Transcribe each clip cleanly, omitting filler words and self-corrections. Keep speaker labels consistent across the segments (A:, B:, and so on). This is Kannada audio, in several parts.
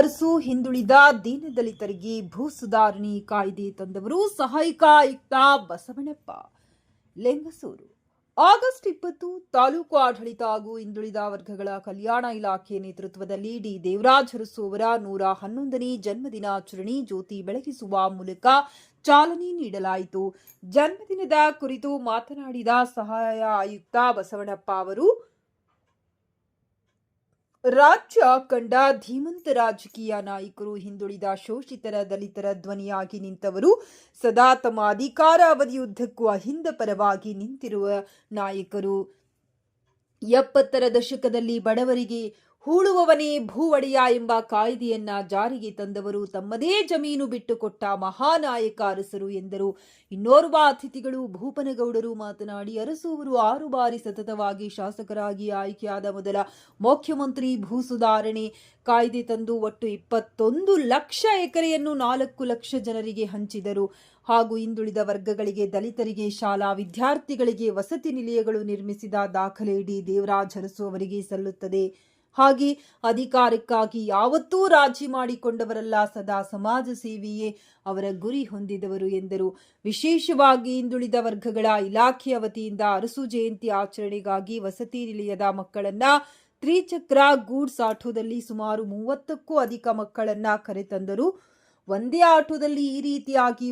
A: ಅರಸು ಹಿಂದುಳಿದ ದೀನದಲಿತರಿಗೆ ಭೂ ಸುಧಾರಣೆ ಕಾಯ್ದೆ ತಂದವರು ಸಹಾಯಕ ಆಯುಕ್ತ ಬಸವಣ್ಣಪ್ಪ ಲೆಂಗಸೂರು. ಆಗಸ್ಟ್ 20 ತಾಲೂಕು ಆಡಳಿತ ಹಾಗೂ ಹಿಂದುಳಿದ ವರ್ಗಗಳ ಕಲ್ಯಾಣ ಇಲಾಖೆ ನೇತೃತ್ವದಲ್ಲಿ ಡಿ ದೇವರಾಜ್ ಅರಸು ಅವರ 111ನೇ ಜನ್ಮದಿನಾಚರಣೆ ಜ್ಯೋತಿ ಬೆಳಗಿಸುವ ಮೂಲಕ ಚಾಲನೆ ನೀಡಲಾಯಿತು. ಜನ್ಮದಿನದ ಕುರಿತು ಮಾತನಾಡಿದ ಸಹಾಯ ಆಯುಕ್ತ ಬಸವಣ್ಣಪ್ಪ ಅವರು, ರಾಜ್ಯ ಕಂಡ ಧೀಮಂತ ರಾಜಕೀಯ ನಾಯಕರು, ಹಿಂದುಳಿದ ಶೋಷಿತರ ದಲಿತರ ಧ್ವನಿಯಾಗಿ ನಿಂತವರು, ಸದಾ ತಮ್ಮ ಅಧಿಕಾರ ಅವಧಿಯುದ್ದಕ್ಕೂ ಅಹಿಂದ ಪರವಾಗಿ ನಿಂತಿರುವ ನಾಯಕರು. 70ರ ದಶಕದಲ್ಲಿ ಬಡವರಿಗೆ ಹೂಳುವವನೇ ಭೂ ಒಡೆಯ ಎಂಬ ಕಾಯ್ದೆಯನ್ನ ಜಾರಿಗೆ ತಂದವರು, ತಮ್ಮದೇ ಜಮೀನು ಬಿಟ್ಟುಕೊಟ್ಟ ಮಹಾನಾಯಕ ಅರಸರು ಎಂದರು. ಇನ್ನೋರ್ವ ಅತಿಥಿಗಳು ಭೂಪನಗೌಡರು ಮಾತನಾಡಿ, ಅರಸು ಅವರು 6 ಬಾರಿ ಸತತವಾಗಿ ಶಾಸಕರಾಗಿ ಆಯ್ಕೆಯಾದ ಮೊದಲ ಮುಖ್ಯಮಂತ್ರಿ ಭೂ ಸುಧಾರಣೆ ಕಾಯ್ದೆ ತಂದು ಒಟ್ಟು 21 ಲಕ್ಷ ಎಕರೆಯನ್ನು 4 ಲಕ್ಷ ಜನರಿಗೆ ಹಂಚಿದರು. ಹಾಗೂ ಹಿಂದುಳಿದ ವರ್ಗಗಳಿಗೆ, ದಲಿತರಿಗೆ, ಶಾಲಾ ವಿದ್ಯಾರ್ಥಿಗಳಿಗೆ ವಸತಿ ನಿಲಯಗಳು ನಿರ್ಮಿಸಿದ ದಾಖಲೆ ಡಿ ದೇವರಾಜ್ ಅರಸು ಅವರಿಗೆ ಸಲ್ಲುತ್ತದೆ. ಹಾಗೆ ಅಧಿಕಾರಕ್ಕಾಗಿ ಯಾವತ್ತೂ ರಾಜಿ ಮಾಡಿಕೊಂಡವರಲ್ಲ, ಸದಾ ಸಮಾಜ ಸೇವೆಯೇ ಅವರ ಗುರಿ ಹೊಂದಿದವರು ಎಂದರು. ವಿಶೇಷವಾಗಿ ಹಿಂದುಳಿದ ವರ್ಗಗಳ ಇಲಾಖೆಯ ವತಿಯಿಂದ ಅರಸು ಜಯಂತಿ ಆಚರಣೆಗಾಗಿ ವಸತಿ ನಿಲಯದ ಮಕ್ಕಳನ್ನ ತ್ರಿಚಕ್ರ ಗೂಡ್ಸ್ ಆಟೋದಲ್ಲಿ ಸುಮಾರು 30ಕ್ಕೂ ಅಧಿಕ ಮಕ್ಕಳನ್ನ ಕರೆತಂದರು. ಒಂದೇ ಆಟೋದಲ್ಲಿ ಈ ರೀತಿಯಾಗಿ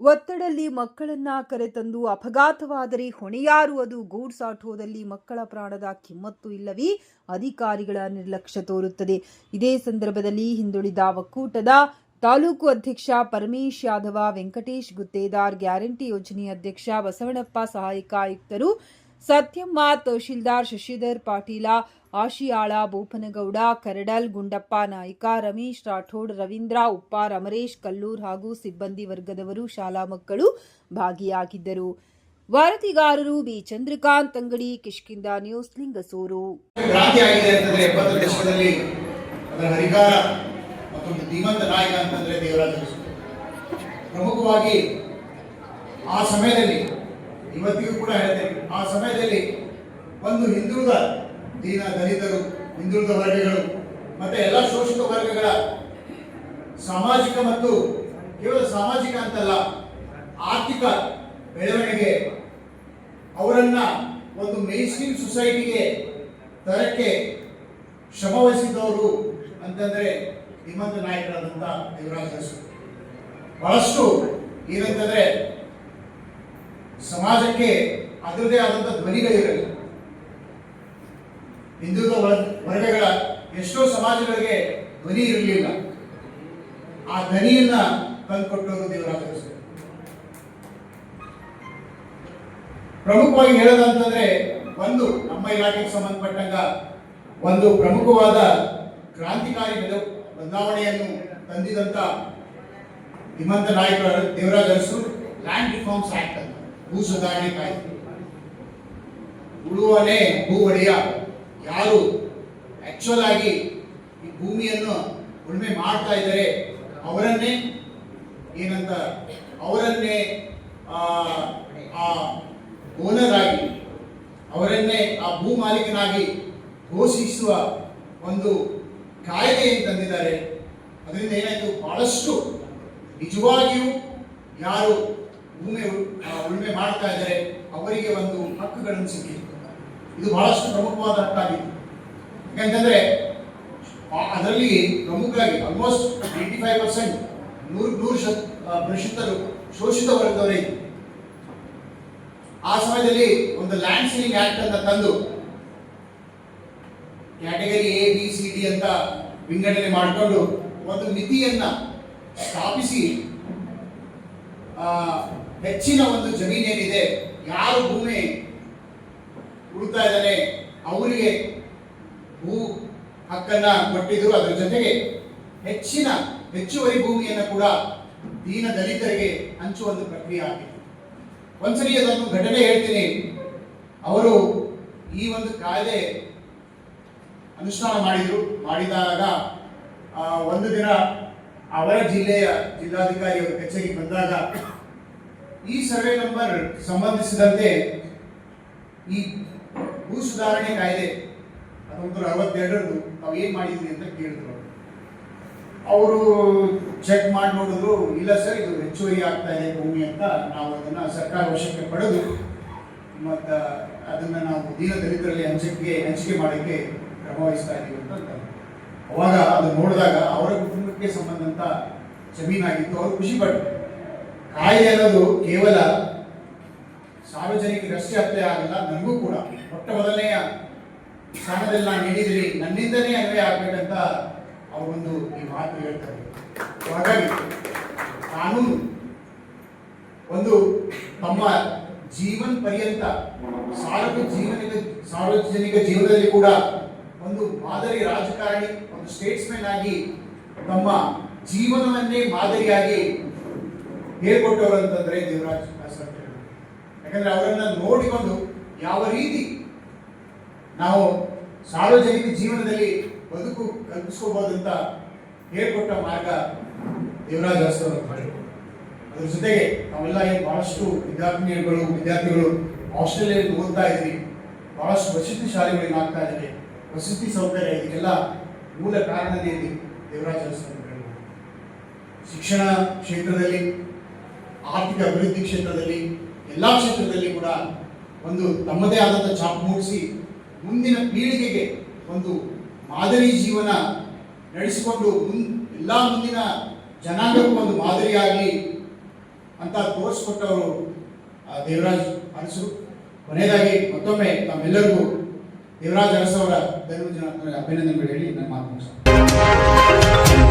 A: ಒತ್ತಡಲ್ಲಿ ಮಕ್ಕಳನ್ನ ಕರೆತಂದು ಅಪಘಾತವಾದರೆ ಹೊಣೆಯಾರು? ಅದು ಗೂಡ್ಸ್ ಆಟೋದಲ್ಲಿ ಮಕ್ಕಳ ಪ್ರಾಣದ ಕಿಮ್ಮತ್ತು ಇಲ್ಲವೇ ಅಧಿಕಾರಿಗಳ ನಿರ್ಲಕ್ಷ್ಯ ತೋರುತ್ತದೆ. ಇದೇ ಸಂದರ್ಭದಲ್ಲಿ ಹಿಂದುಳಿದ ಒಕ್ಕೂಟದ ತಾಲೂಕು ಅಧ್ಯಕ್ಷ ಪರಮೇಶ್ ಯಾದವ, ವೆಂಕಟೇಶ್ ಗುತ್ತೇದಾರ್, ಗ್ಯಾರಂಟಿ ಯೋಜನೆ ಅಧ್ಯಕ್ಷ ಬಸವಣ್ಣಪ್ಪ, ಸಹಾಯಕ ಆಯುಕ್ತರು ಸತ್ಯಮ್ಮ, ತಹಶೀಲ್ದಾರ್ ಶಶಿಧರ್ ಪಾಟೀಲ, ಆಶಿಯಾಳ, ಭೂಪನಗೌಡ, ಕರಡಲ್, ಗುಂಡಪ್ಪ ನಾಯ್ಕ, ರಮೇಶ್ ರಾಠೋಡ್, ರವೀಂದ್ರ ಉಪ್ಪಾರ್, ಅಮರೇಶ್ ಕಲ್ಲೂರ್ ಹಾಗೂ ಸಿಬ್ಬಂದಿ ವರ್ಗದವರು, ಶಾಲಾ ಮಕ್ಕಳು ಭಾಗಿಯಾಗಿದ್ದರು. ವರದಿಗಾರರು ಬಿ ಚಂದ್ರಕಾಂತ್ ಅಂಗಡಿ, ಕಿಷ್ಕಿಂದ ನ್ಯೂಸ್, ಲಿಂಗಸೂರು.
B: ಪ್ರಮುಖವಾಗಿ ಆ ಸಮಯದಲ್ಲಿ, ಇವತ್ತಿಗೂ ಕೂಡ ಹೇಳ್ತೇವೆ, ಆ ಸಮಯದಲ್ಲಿ ಒಂದು ಹಿಂದುಳಿದ ದಲಿತರು, ಹಿಂದುಳಿದ ವರ್ಗಗಳು ಮತ್ತೆ ಎಲ್ಲ ಶೋಷಿತ ವರ್ಗಗಳ ಸಾಮಾಜಿಕ ಮತ್ತು ಕೇವಲ ಸಾಮಾಜಿಕ ಅಂತಲ್ಲ ಆರ್ಥಿಕ ಬೆಳವಣಿಗೆ, ಅವರನ್ನ ಒಂದು ಮೇನ್ ಸ್ಟ್ರೀಮ್ ಸೊಸೈಟಿಗೆ ತರಕ್ಕೆ ಶ್ರಮವಹಿಸಿದವರು ಅಂತಂದ್ರೆ ಧೀಮಂತ ನಾಯಕರಾದಂಥ ದೇವರಾಜ್ ಅರಸು. ಬಹಳಷ್ಟು ಏನಂತಂದ್ರೆ ಸಮಾಜಕ್ಕೆ ಅದರದೇ ಆದಂಥ ಧ್ವನಿಗಳಿರಲಿ. ಹಿಂದುಳಿದ ವರ್ಗಗಳ ಎಷ್ಟೋ ಸಮಾಜಗಳಿಗೆ ಧ್ವನಿ ಇರಲಿಲ್ಲ, ಆ ಧ್ವನಿಯನ್ನ ತಂದುಕೊಟ್ಟವರು ದೇವರಾಜ್ ಅರಸು. ಪ್ರಮುಖವಾಗಿ ಹೇಳೋದಂತಂದ್ರೆ, ಒಂದು ನಮ್ಮ ಇಲಾಖೆಗೆ ಸಂಬಂಧಪಟ್ಟಂಗ ಒಂದು ಪ್ರಮುಖವಾದ ಕ್ರಾಂತಿಕಾರಿ ಬದಲಾವಣೆಯನ್ನು ತಂದಿದಂತ ಧೀಮಂತ ನಾಯಕರು Devaraj Arasu land reforms act ಅಂತ, ಭೂ ಸುಧಾರಣೆ ಕಾಯ್ದೆ. ಉಳುವನೇ ಭೂ ಒಡೆಯ, ಯಾರು ಆಕ್ಚುಯಲ್ ಆಗಿ ಈ ಭೂಮಿಯನ್ನು ಉಳುಮೆ ಮಾಡ್ತಾ ಇದ್ದಾರೆ ಅವರನ್ನೇ ಏನಂತ, ಅವರನ್ನೇ ಓನರ್ ಆಗಿ, ಅವರನ್ನೇ ಆ ಭೂ ಮಾಲೀಕನಾಗಿ ಘೋಷಿಸುವ ಒಂದು ಕಾಯ್ದೆ ಏನು ತಂದಿದ್ದಾರೆ. ಅದರಿಂದ ಏನಾಯ್ತು, ಬಹಳಷ್ಟು ನಿಜವಾಗಿಯೂ ಯಾರು ಭೂಮಿ ಉಳುಮೆ ಮಾಡ್ತಾ ಇದ್ದಾರೆ ಅವರಿಗೆ ಒಂದು ಹಕ್ಕುಗಳನ್ನು ಸಿಕ್ಕಿತ್ತು. ಇದು ಬಹಳಷ್ಟು ಪ್ರಮುಖವಾದ ಹಕ್ಕಾಗಿತ್ತು. ಯಾಕಂತಂದ್ರೆ ಅದರಲ್ಲಿ ಪ್ರಮುಖವಾಗಿ ಆಲ್ಮೋಸ್ಟ್ 85% 100% ಶೋಷಿತ ವರ್ಗದವರೇ ಇತ್ತು. ಆ ಸಮಯದಲ್ಲಿ ಒಂದು ಲ್ಯಾಂಡ್ ಸೀಲಿಂಗ್ ಆಕ್ಟ್ ಅಂತ ತಂದು category A, B, C, D ಅಂತ ವಿಂಗಡಣೆ ಮಾಡಿಕೊಂಡು ಒಂದು ಮಿತಿಯನ್ನ ಸ್ಥಾಪಿಸಿ, ಹೆಚ್ಚಿನ ಒಂದು ಜಮೀನೇನಿದೆ, ಯಾರು ಭೂಮಿ ಉಳ್ತಾ ಇದ್ದಾನೆ ಅವರಿಗೆ ಭೂ ಹಕ್ಕನ್ನ ಕೊಟ್ಟಿದ್ರು. ಅದರ ಜೊತೆಗೆ ಹೆಚ್ಚುವರಿ ಭೂಮಿಯನ್ನು ಕೂಡ ದೀನ ದಲಿತರಿಗೆ ಹಂಚುವ ಒಂದು ಪ್ರಕ್ರಿಯೆ ಆಗಿದೆ. ಒಂದ್ಸರಿ ಅದೊಂದು ಘಟನೆ ಹೇಳ್ತೀನಿ. ಅವರು ಈ ಒಂದು ಕಾಯ್ದೆ ಅನುಷ್ಠಾನ ಮಾಡಿದಾಗ ಒಂದು ದಿನ ಅವರ ಜಿಲ್ಲೆಯ ಜಿಲ್ಲಾಧಿಕಾರಿ ಅವರ ಕಚೇರಿಗೆ ಬಂದಾಗ ಈ ಸರ್ವೆ ನಂಬರ್ ಸಂಬಂಧಿಸಿದಂತೆ ಈ ಭೂ ಸುಧಾರಣೆ ಕಾಯ್ದೆ 1962 ನಾವು ಏನ್ ಮಾಡಿದ್ವಿ ಅಂತ ಕೇಳಿದ್ರು. ಅವರು ಚೆಕ್ ಮಾಡಿ ನೋಡಿದ್ರು, ಇಲ್ಲ ಸರ್ ಇದು ಹೆಚ್ಚುವರಿ ಆಗ್ತಾ ಇದೆ ಭೂಮಿ ಅಂತ. ನಾವು ಅದನ್ನ ಸರ್ಕಾರ ವಶಕ್ಕೆ ಪಡೆದು ಮತ್ತು ಅದನ್ನ ನಾವು ದೀನ ದಲಿತರಲ್ಲಿ ಹಂಚಿಕೆ ಮಾಡೋಕ್ಕೆ ಕ್ರಮ ವಹಿಸ್ತಾ ಇದ್ದೀವಿ ಅಂತ. ಅವಾಗ ಅದು ನೋಡಿದಾಗ ಅವರ ಕುಟುಂಬಕ್ಕೆ ಸಂಬಂಧಂತ ಜಮೀನಾಗಿತ್ತು, ಅವರು ಖುಷಿ ಪಟ್ಟರು. ಕಾಯ್ದೆ ಅನ್ನೋದು ಕೇವಲ ಸಾರ್ವಜನಿಕರಷ್ಟೇ ಅಪ್ಲೈ ಆಗಲ್ಲ, ನನಗೂ ಕೂಡ ಮೊಟ್ಟ ಮೊದಲನೆಯ ಸ್ಥಾನದಲ್ಲಿ ನಾನು ನೀಡಿದ್ದೀನಿ, ನನ್ನಿಂದನೇ ಅನ್ವಯ ಆಗ್ಬೇಕಂತ ಅವರೊಂದು ಈ ಮಾತು ಹೇಳ್ತಾರೆ. ಹಾಗಾಗಿ ಕಾನೂನು ಒಂದು ತಮ್ಮ ಜೀವನ ಪರ್ಯಂತ ಸಾರ್ವಜನಿಕ ಜೀವನದಲ್ಲಿ ಕೂಡ ಒಂದು ಮಾದರಿ ರಾಜಕಾರಣಿ, ಒಂದು ಸ್ಟೇಟ್ಸ್ಮನ್ ಆಗಿ ತಮ್ಮ ಜೀವನವನ್ನೇ ಮಾದರಿಯಾಗಿ ಹೇಳ್ಕೊಟ್ಟವರು ಅಂತಂದ್ರೆ ದೇವರಾಜ್ ಅರಸು. ಯಾಕಂದ್ರೆ ಅವರನ್ನ ನೋಡಿಕೊಂಡು ಯಾವ ರೀತಿ ನಾವು ಸಾರ್ವಜನಿಕ ಜೀವನದಲ್ಲಿ ಬದುಕು ಕಲ್ಪಿಸ್ಕೋಬಹುದಂತ ಹೇಳ್ಕೊಟ್ಟ ಮಾರ್ಗ ದೇವರಾಜ್ ಅರಸು ಅವರು. ಅದ್ರ ಜೊತೆಗೆ ನಾವೆಲ್ಲ ಬಹಳಷ್ಟು ವಿದ್ಯಾರ್ಥಿಗಳು ಹಾಸ್ಟೆಲ್ ಓದ್ತಾ ಇದ್ವಿ, ಬಹಳಷ್ಟು ವಸತಿ ಶಾಲೆಗಳಿಗೆ ಆಗ್ತಾ ಇದ್ದಾರೆ, ವಸತಿ ಸೌಕರ್ಯ, ಇದಕ್ಕೆಲ್ಲ ಮೂಲ ಕಾರಣನೇ ಇದೆ ದೇವರಾಜ್ ಅರಸು ಅಂತ ಹೇಳ್ಬೋದು. ಶಿಕ್ಷಣ ಕ್ಷೇತ್ರದಲ್ಲಿ, ಆರ್ಥಿಕ ಅಭಿವೃದ್ಧಿ ಕ್ಷೇತ್ರದಲ್ಲಿ, ಎಲ್ಲ ಕ್ಷೇತ್ರದಲ್ಲಿ ಕೂಡ ಒಂದು ತಮ್ಮದೇ ಆದಂಥ ಛಾಪು ಮೂಡಿಸಿ ಮುಂದಿನ ಪೀಳಿಗೆಗೆ ಒಂದು ಮಾದರಿ ಜೀವನ ನಡೆಸಿಕೊಂಡು ಎಲ್ಲ ಮುಂದಿನ ಜನಾಂಗಕ್ಕೂ ಒಂದು ಮಾದರಿಯಾಗಿ ಅಂತ ತೋರಿಸ್ಕೊಟ್ಟವರು ದೇವರಾಜ್ ಅರಸು. ಕೊನೆಯದಾಗಿ ಮತ್ತೊಮ್ಮೆ ತಮ್ಮೆಲ್ಲರಿಗೂ ದೇವರಾಜ್ ಅರಸು ಅವರ ಅಭಿನಂದನೆಗಳು ಹೇಳಿ ನನ್ನ ಮಾತು ಮುಗಿಸ್ತೇನೆ.